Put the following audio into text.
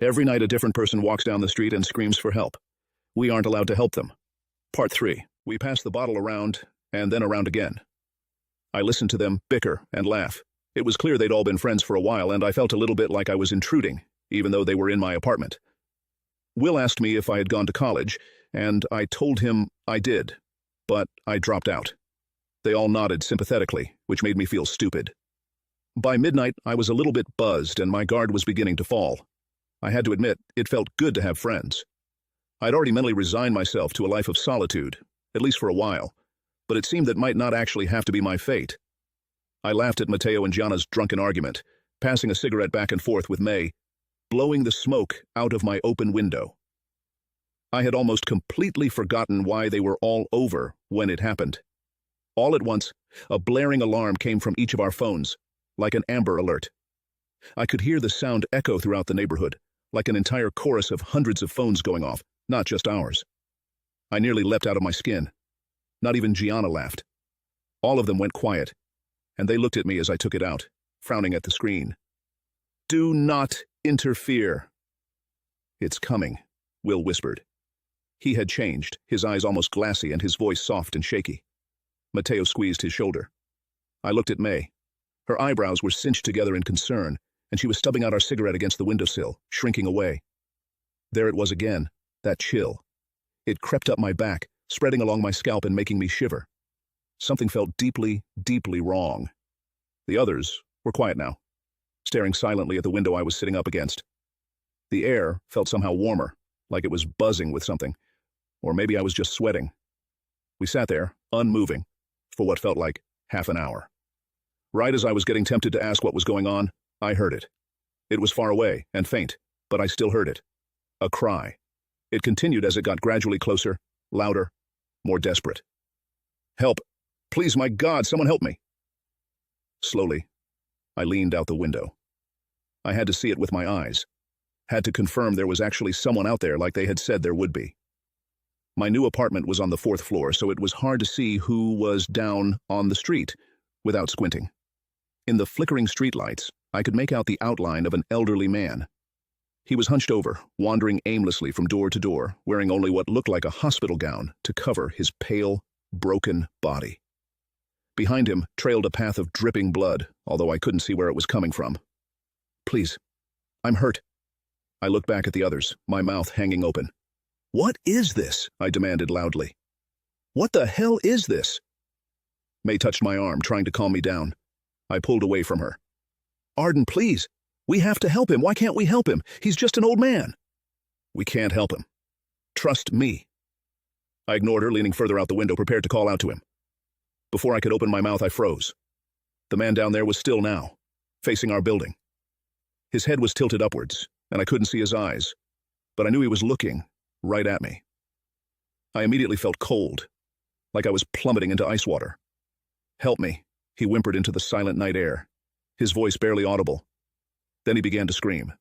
Every night a different person walks down the street and screams for help. We aren't allowed to help them. Part 3. We pass the bottle around, and then around again. I listened to them bicker and laugh. It was clear they'd all been friends for a while, and I felt a little bit like I was intruding, even though they were in my apartment. Will asked me if I had gone to college, and I told him I did, but I dropped out. They all nodded sympathetically, which made me feel stupid. By midnight, I was a little bit buzzed, and my guard was beginning to fall. I had to admit, it felt good to have friends. I'd already mentally resigned myself to a life of solitude, at least for a while, but it seemed that might not actually have to be my fate. I laughed at Mateo and Gianna's drunken argument, passing a cigarette back and forth with May, blowing the smoke out of my open window. I had almost completely forgotten why they were all over when it happened. All at once, a blaring alarm came from each of our phones, like an Amber Alert. I could hear the sound echo throughout the neighborhood, like an entire chorus of hundreds of phones going off, not just ours. I nearly leapt out of my skin. Not even Gianna laughed. All of them went quiet, and they looked at me as I took it out, frowning at the screen. "Do not interfere." "It's coming," Will whispered. He had changed, his eyes almost glassy and his voice soft and shaky. Mateo squeezed his shoulder. I looked at May. Her eyebrows were cinched together in concern, and she was stubbing out our cigarette against the windowsill, shrinking away. There it was again, that chill. It crept up my back, spreading along my scalp and making me shiver. Something felt deeply, deeply wrong. The others were quiet now, staring silently at the window I was sitting up against. The air felt somehow warmer, like it was buzzing with something, or maybe I was just sweating. We sat there, unmoving, for what felt like half an hour. Right as I was getting tempted to ask what was going on, I heard it. It was far away and faint, but I still heard it. A cry. It continued as it got gradually closer, louder, more desperate. "Help! Please, my God, someone help me!" Slowly, I leaned out the window. I had to see it with my eyes. Had to confirm there was actually someone out there like they had said there would be. My new apartment was on the 4th floor, so it was hard to see who was down on the street without squinting. In the flickering streetlights, I could make out the outline of an elderly man. He was hunched over, wandering aimlessly from door to door, wearing only what looked like a hospital gown to cover his pale, broken body. Behind him trailed a path of dripping blood, although I couldn't see where it was coming from. "Please, I'm hurt." I looked back at the others, my mouth hanging open. "What is this?" I demanded loudly. "What the hell is this?" May touched my arm, trying to calm me down. I pulled away from her. "Arden, please. We have to help him. Why can't we help him? He's just an old man." "We can't help him. Trust me." I ignored her, leaning further out the window, prepared to call out to him. Before I could open my mouth, I froze. The man down there was still now, facing our building. His head was tilted upwards, and I couldn't see his eyes, but I knew he was looking right at me. I immediately felt cold, like I was plummeting into ice water. "Help me," he whimpered into the silent night air, his voice barely audible. Then he began to scream,